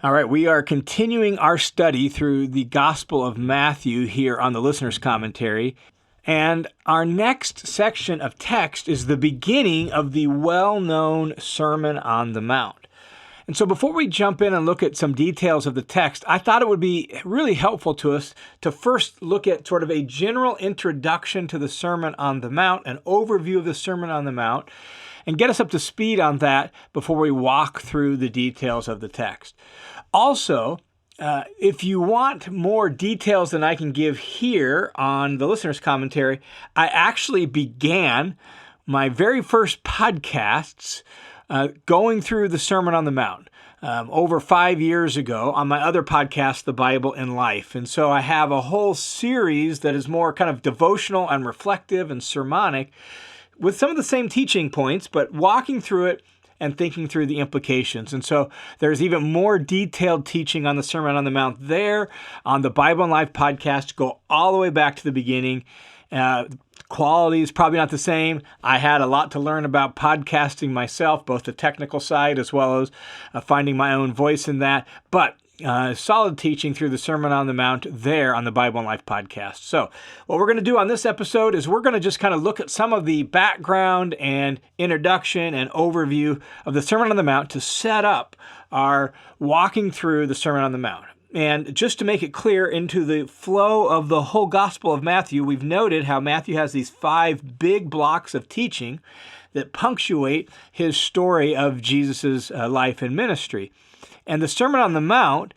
All right, we are continuing our study through the Gospel of Matthew here on the Listener's Commentary. And our next section of text is the beginning of the well-known Sermon on the Mount. And so before we jump in and look at some details of the text, I thought it would be really helpful to us to first look at sort of a general introduction to the Sermon on the Mount, an overview of the Sermon on the Mount, and get us up to speed on that before we walk through the details of the text. Also, if you want more details than I can give here on the Listener's Commentary, I actually began my very first podcasts going through the Sermon on the Mount over 5 years ago on my other podcast, The Bible in Life. And so I have a whole series that is more kind of devotional and reflective and sermonic with some of the same teaching points, but walking through it and thinking through the implications. And so there's even more detailed teaching on the Sermon on the Mount there on the Bible in Life podcast. Go all the way back to the beginning. Quality is probably not the same. I had a lot to learn about podcasting myself, both the technical side as well as finding my own voice in that. But solid teaching through the Sermon on the Mount there on the Bible in Life podcast. So what we're going to do on this episode is we're going to just kind of look at some of the background and introduction and overview of the Sermon on the Mount to set up our walking through the Sermon on the Mount. And just to make it clear into the flow of the whole Gospel of Matthew, we've noted how Matthew has these 5 big blocks of teaching that punctuate his story of Jesus' life and ministry. And the Sermon on the Mount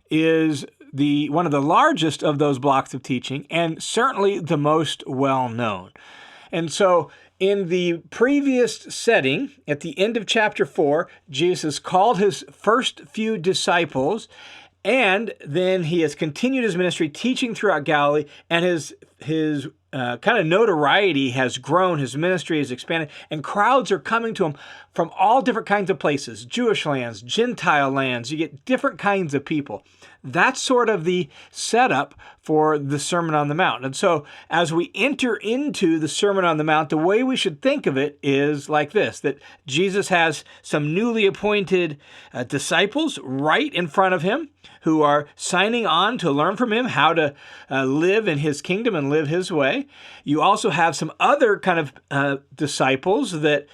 is one of the largest of those blocks of teaching and certainly the most well-known. And so in the previous setting, at the end of chapter 4, Jesus called his first few disciples, and then he has continued his ministry teaching throughout Galilee, and his kind of notoriety has grown, his ministry has expanded, and crowds are coming to him from all different kinds of places, Jewish lands, Gentile lands. You get different kinds of people. That's sort of the setup for the Sermon on the Mount. And so as we enter into the Sermon on the Mount, the way we should think of it is like this, that Jesus has some newly appointed disciples right in front of him who are signing on to learn from him how to live in his kingdom and live his way. You also have some other kind of disciples that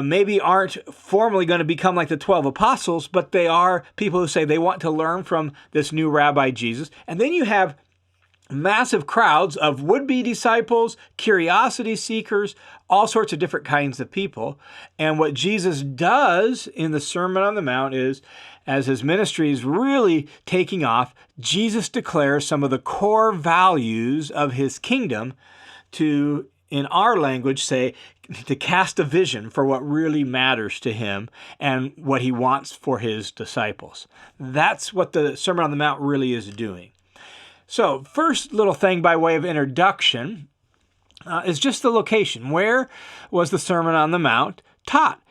maybe aren't formally going to become like the 12 apostles, but they are people who say they want to learn from this new rabbi Jesus. And then you have massive crowds of would-be disciples, curiosity seekers, all sorts of different kinds of people. And what Jesus does in the Sermon on the Mount is, as his ministry is really taking off, Jesus declares some of the core values of his kingdom to, in our language, say, to cast a vision for what really matters to him and what he wants for his disciples. That's what the Sermon on the Mount really is doing. So, first little thing by way of introduction is just the location. Where was the Sermon on the Mount taught?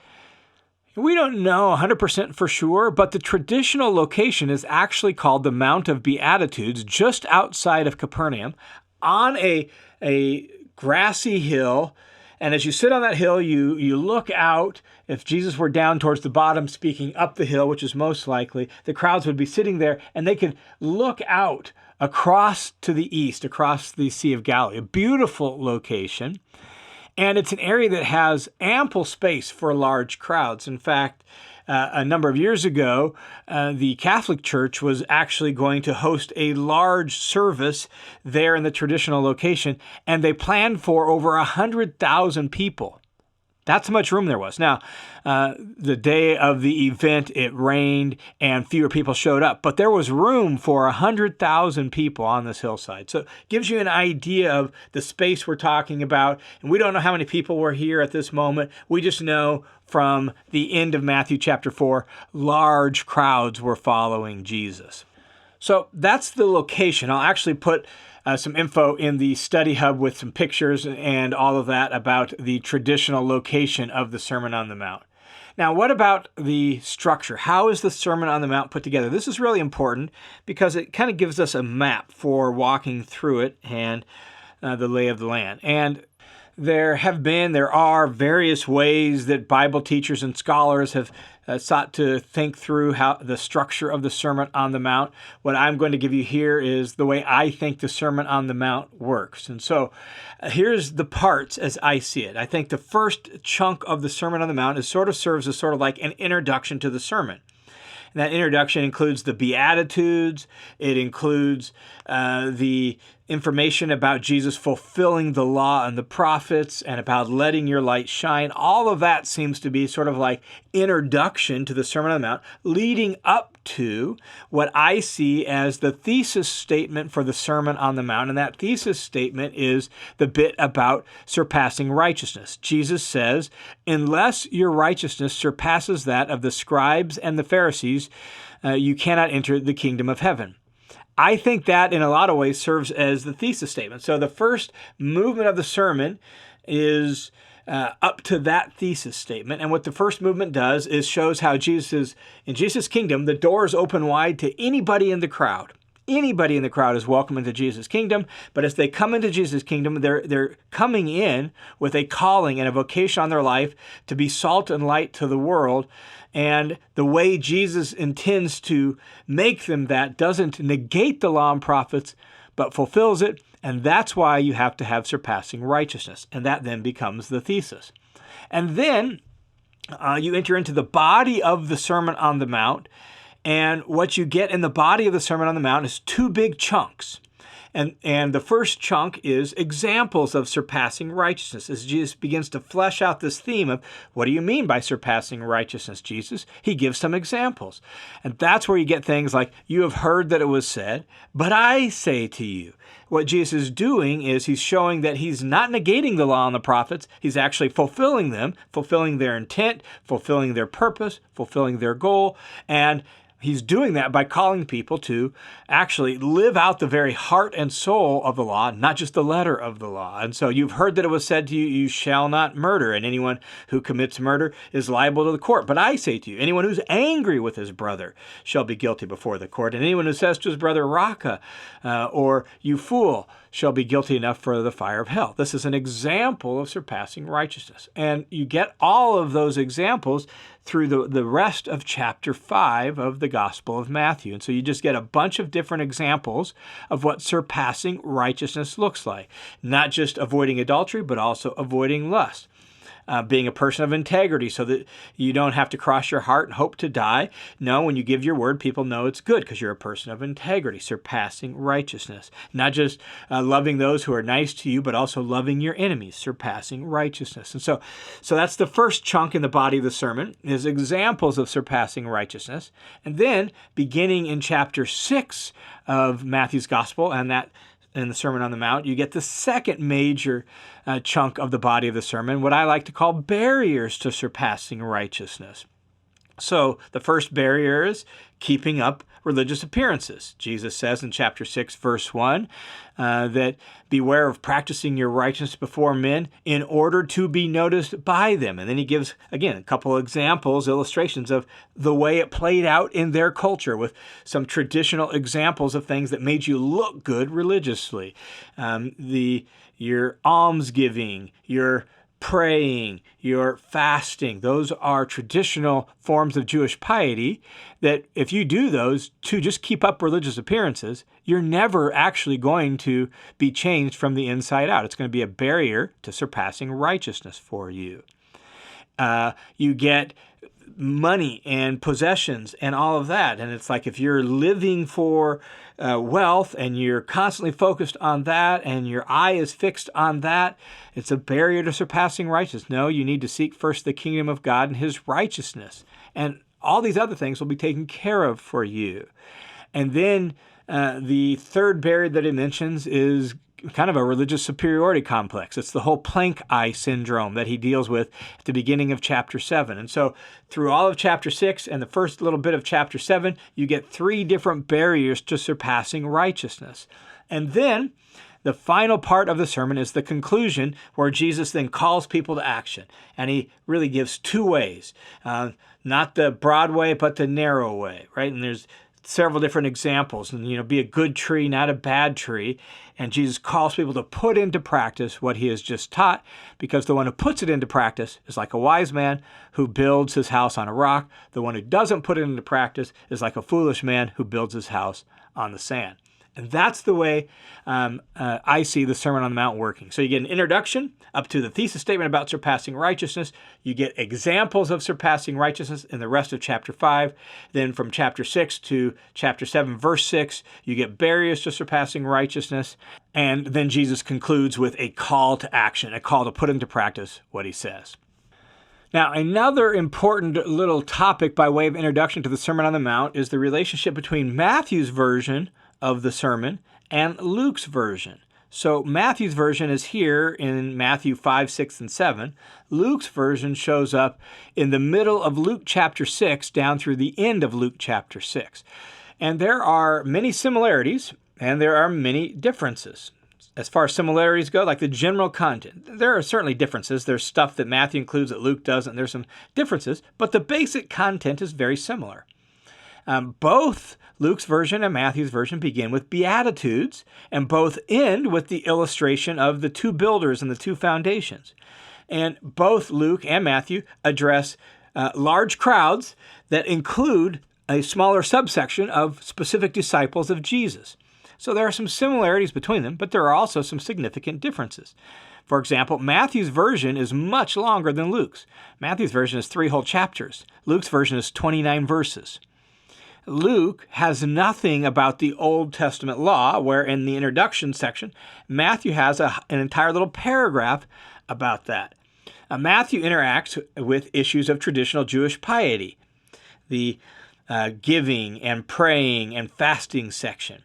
We don't know 100% for sure, but the traditional location is actually called the Mount of Beatitudes, just outside of Capernaum, on a grassy hill. And as you sit on that hill, you look out. If Jesus were down towards the bottom speaking up the hill, which is most likely, the crowds would be sitting there and they could look out across to the east, across the Sea of Galilee. A beautiful location. And it's an area that has ample space for large crowds. In fact, a number of years ago, the Catholic Church was actually going to host a large service there in the traditional location, and they planned for over 100,000 people. That's how much room there was. Now, the day of the event, it rained and fewer people showed up, but there was room for 100,000 people on this hillside. So it gives you an idea of the space we're talking about. And we don't know how many people were here at this moment. We just know from the end of Matthew chapter 4, large crowds were following Jesus. So that's the location. I'll actually put some info in the study hub with some pictures and all of that about the traditional location of the Sermon on the Mount. Now, what about the structure? How is the Sermon on the Mount put together? This is really important because it kind of gives us a map for walking through it and the lay of the land. And there are various ways that Bible teachers and scholars have sought to think through how the structure of the Sermon on the Mount. What I'm going to give you here is the way I think the Sermon on the Mount works. And so here's the parts as I see it. I think the first chunk of the Sermon on the Mount serves as sort of like an introduction to the sermon. And that introduction includes the Beatitudes. It includes the information about Jesus fulfilling the law and the prophets and about letting your light shine. All of that seems to be sort of like introduction to the Sermon on the Mount, leading up to what I see as the thesis statement for the Sermon on the Mount. And that thesis statement is the bit about surpassing righteousness. Jesus says, unless your righteousness surpasses that of the scribes and the Pharisees, you cannot enter the kingdom of heaven. I think that in a lot of ways serves as the thesis statement. So the first movement of the sermon is up to that thesis statement. And what the first movement does is shows how in Jesus' kingdom, the doors open wide to anybody in the crowd. Anybody in the crowd is welcome into Jesus' kingdom, but as they come into Jesus' kingdom, they're coming in with a calling and a vocation on their life to be salt and light to the world. And the way Jesus intends to make them that doesn't negate the law and prophets, but fulfills it. And that's why you have to have surpassing righteousness. And that then becomes the thesis. And then you enter into the body of the Sermon on the Mount. And what you get in the body of the Sermon on the Mount is two big chunks. And the first chunk is examples of surpassing righteousness. As Jesus begins to flesh out this theme of what do you mean by surpassing righteousness, Jesus? He gives some examples. And that's where you get things like, you have heard that it was said, but I say to you. What Jesus is doing is he's showing that he's not negating the law and the prophets. He's actually fulfilling them, fulfilling their intent, fulfilling their purpose, fulfilling their goal. And he's doing that by calling people to actually live out the very heart and soul of the law, not just the letter of the law. And so you've heard that it was said to you, you shall not murder, and anyone who commits murder is liable to the court. But I say to you, anyone who's angry with his brother shall be guilty before the court. And anyone who says to his brother, Raka, or you fool, shall be guilty enough for the fire of hell. This is an example of surpassing righteousness. And you get all of those examples through the rest of chapter 5 of the Gospel of Matthew. And so you just get a bunch of different examples of what surpassing righteousness looks like. Not just avoiding adultery, but also avoiding lust. Being a person of integrity so that you don't have to cross your heart and hope to die. No, when you give your word, people know it's good because you're a person of integrity, surpassing righteousness. Not just loving those who are nice to you, but also loving your enemies, surpassing righteousness. And so that's the first chunk in the body of the sermon, is examples of surpassing righteousness. And then, beginning in chapter 6 of Matthew's Gospel, and that in the Sermon on the Mount, you get the second major chunk of the body of the sermon, what I like to call barriers to surpassing righteousness. So the first barrier is keeping up religious appearances. Jesus says in chapter 6, verse 1, that beware of practicing your righteousness before men in order to be noticed by them. And then he gives, again, a couple of examples, illustrations of the way it played out in their culture with some traditional examples of things that made you look good religiously. Your almsgiving, your praying, your fasting, those are traditional forms of Jewish piety that if you do those to just keep up religious appearances, you're never actually going to be changed from the inside out. It's going to be a barrier to surpassing righteousness for you. You get money and possessions and all of that. And it's like if you're living for wealth and you're constantly focused on that and your eye is fixed on that, it's a barrier to surpassing righteousness. No, you need to seek first the kingdom of God and his righteousness. And all these other things will be taken care of for you. And then the third barrier that it mentions is kind of a religious superiority complex. It's the whole plank eye syndrome that he deals with at the beginning of chapter 7. And so through all of chapter 6 and the first little bit of chapter 7, you get 3 different barriers to surpassing righteousness. And then the final part of the sermon is the conclusion, where Jesus then calls people to action. And he really gives 2 ways, not the broad way, but the narrow way, right? And there's several different examples, and be a good tree, not a bad tree. And Jesus calls people to put into practice what he has just taught, because the one who puts it into practice is like a wise man who builds his house on a rock. The one who doesn't put it into practice is like a foolish man who builds his house on the sand. And that's the way I see the Sermon on the Mount working. So you get an introduction up to the thesis statement about surpassing righteousness. You get examples of surpassing righteousness in the rest of chapter 5. Then from chapter 6 to chapter 7, verse 6, you get barriers to surpassing righteousness. And then Jesus concludes with a call to action, a call to put into practice what he says. Now, another important little topic by way of introduction to the Sermon on the Mount is the relationship between Matthew's version of the sermon and Luke's version. So Matthew's version is here in Matthew 5, 6, and 7. Luke's version shows up in the middle of Luke chapter 6 down through the end of Luke chapter 6. And there are many similarities and there are many differences. As far as similarities go, like the general content, there are certainly differences. There's stuff that Matthew includes that Luke doesn't. There's some differences, but the basic content is very similar. Both Luke's version and Matthew's version begin with Beatitudes, and both end with the illustration of the two builders and the two foundations. And both Luke and Matthew address large crowds that include a smaller subsection of specific disciples of Jesus. So there are some similarities between them, but there are also some significant differences. For example, Matthew's version is much longer than Luke's. Matthew's version is 3 whole chapters. Luke's version is 29 verses. Luke has nothing about the Old Testament law, where in the introduction section, Matthew has an entire little paragraph about that. Matthew interacts with issues of traditional Jewish piety, the giving and praying and fasting section.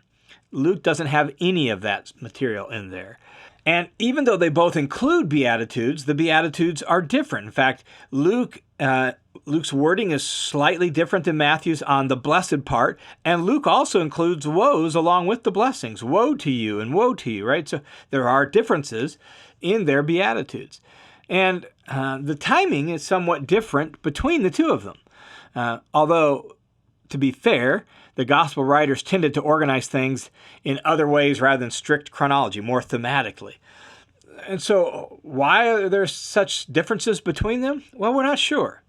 Luke doesn't have any of that material in there. And even though they both include Beatitudes, the Beatitudes are different. In fact, Luke's wording is slightly different than Matthew's on the blessed part, and Luke also includes woes along with the blessings. Woe to you and woe to you, right? So there are differences in their Beatitudes. And the timing is somewhat different between the two of them. Although, to be fair, the gospel writers tended to organize things in other ways rather than strict chronology, more thematically. And so why are there such differences between them? Well, we're not sure.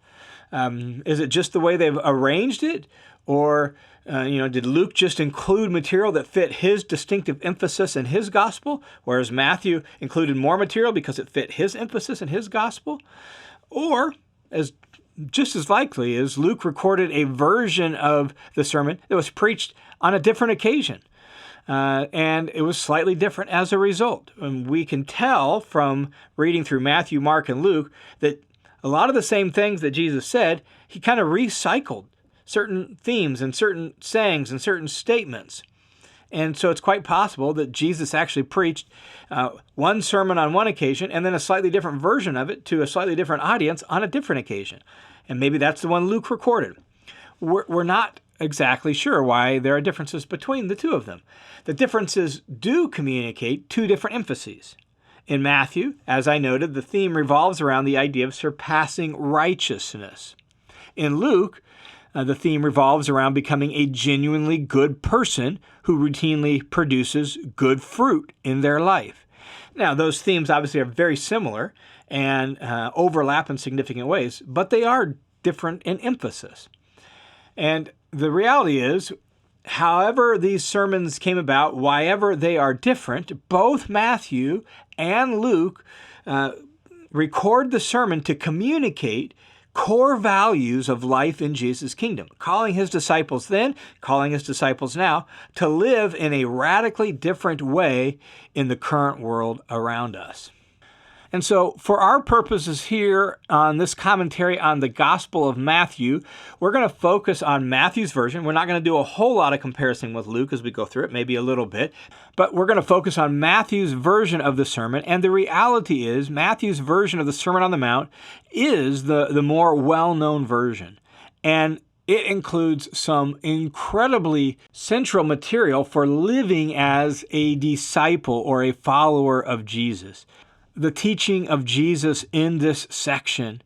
Is it just the way they've arranged it? Or, did Luke just include material that fit his distinctive emphasis in his gospel, whereas Matthew included more material because it fit his emphasis in his gospel? Or, just as likely as Luke recorded a version of the sermon that was preached on a different occasion. And it was slightly different as a result. And we can tell from reading through Matthew, Mark, and Luke that a lot of the same things that Jesus said, he kind of recycled certain themes and certain sayings and certain statements. And so it's quite possible that Jesus actually preached one sermon on one occasion and then a slightly different version of it to a slightly different audience on a different occasion. And maybe that's the one Luke recorded. We're not exactly sure why there are differences between the two of them. The differences do communicate two different emphases. In Matthew, as I noted, the theme revolves around the idea of surpassing righteousness. In Luke, the theme revolves around becoming a genuinely good person who routinely produces good fruit in their life. Now, those themes obviously are very similar and overlap in significant ways, but they are different in emphasis. And the reality is, however these sermons came about, whyever they are different, both Matthew and Luke record the sermon to communicate core values of life in Jesus' kingdom, calling his disciples then, calling his disciples now, to live in a radically different way in the current world around us. And so for our purposes here on this commentary on the Gospel of Matthew, we're going to focus on Matthew's version. We're not going to do a whole lot of comparison with Luke as we go through it, maybe a little bit, but we're going to focus on Matthew's version of the sermon. And the reality is Matthew's version of the Sermon on the Mount is the more well-known version. And it includes some incredibly central material for living as a disciple or a follower of Jesus. The teaching of Jesus in this section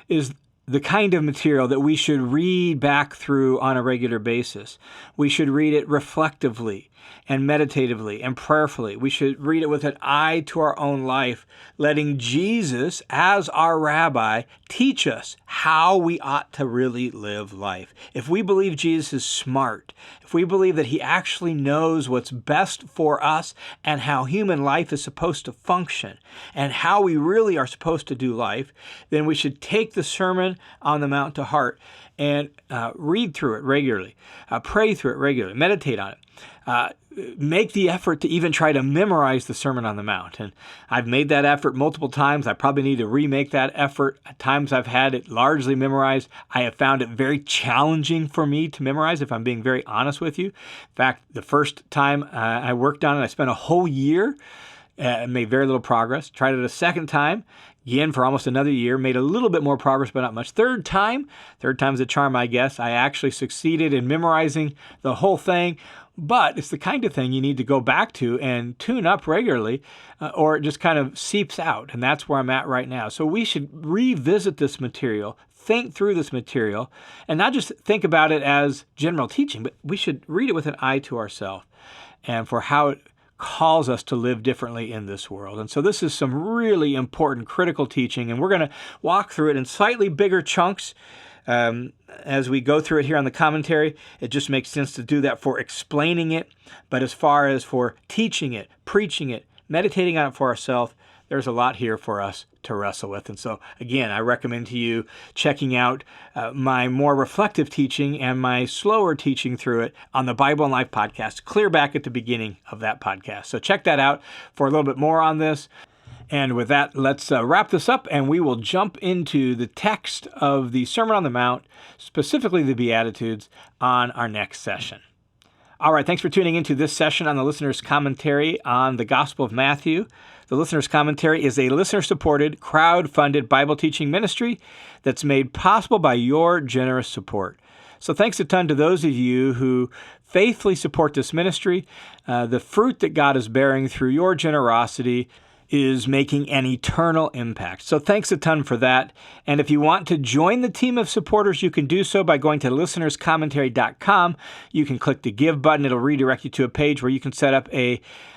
is the kind of material that we should read back through on a regular basis. We should read it reflectively and meditatively and prayerfully. We should read it with an eye to our own life, letting Jesus, as our rabbi, teach us how we ought to really live life. If we believe Jesus is smart, if we believe that he actually knows what's best for us and how human life is supposed to function and how we really are supposed to do life, then we should take the Sermon on the Mount to heart and read through it regularly, pray through it regularly, meditate on it. Make the effort to even try to memorize the Sermon on the Mount. And I've made that effort multiple times. I probably need to remake that effort. At times I've had it largely memorized. I have found it very challenging for me to memorize, if I'm being very honest with you. In fact, the first time I worked on it, I spent a whole year, made very little progress. Tried it a second time, again for almost another year, made a little bit more progress, but not much. Third time's a charm, I guess. I actually succeeded in memorizing the whole thing. But it's the kind of thing you need to go back to and tune up regularly, or it just kind of seeps out. And that's where I'm at right now. So we should revisit this material, think through this material, and not just think about it as general teaching, but we should read it with an eye to ourselves and for how it calls us to live differently in this world. And so this is some really important, critical teaching, and we're going to walk through it in slightly bigger chunks. As we go through it here on the commentary, it just makes sense to do that for explaining it. But as far as for teaching it, preaching it, meditating on it for ourselves, there's a lot here for us to wrestle with. And so, again, I recommend to you checking out my more reflective teaching and my slower teaching through it on the Bible and Life podcast, clear back at the beginning of that podcast. So check that out for a little bit more on this. And with that, let's wrap this up, and we will jump into the text of the Sermon on the Mount, specifically the Beatitudes, on our next session. All right, thanks for tuning into this session on the Listener's Commentary on the Gospel of Matthew. The Listener's Commentary is a listener-supported, crowd-funded Bible teaching ministry that's made possible by your generous support. So thanks a ton to those of you who faithfully support this ministry. The fruit that God is bearing through your generosity is making an eternal impact. So thanks a ton for that. And if you want to join the team of supporters, you can do so by going to listenerscommentary.com. You can click the Give button. It'll redirect you to a page where you can set up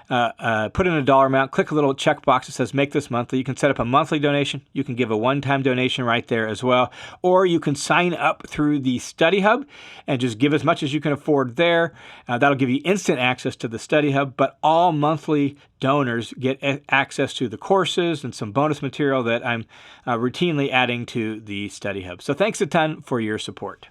put in a dollar amount, click a little checkbox that says make this monthly. You can set up a monthly donation. You can give a one-time donation right there as well. Or you can sign up through the Study Hub and just give as much as you can afford there. That'll give you instant access to the Study Hub, but all monthly donors get access to the courses and some bonus material that I'm routinely adding to the Study Hub. So thanks a ton for your support.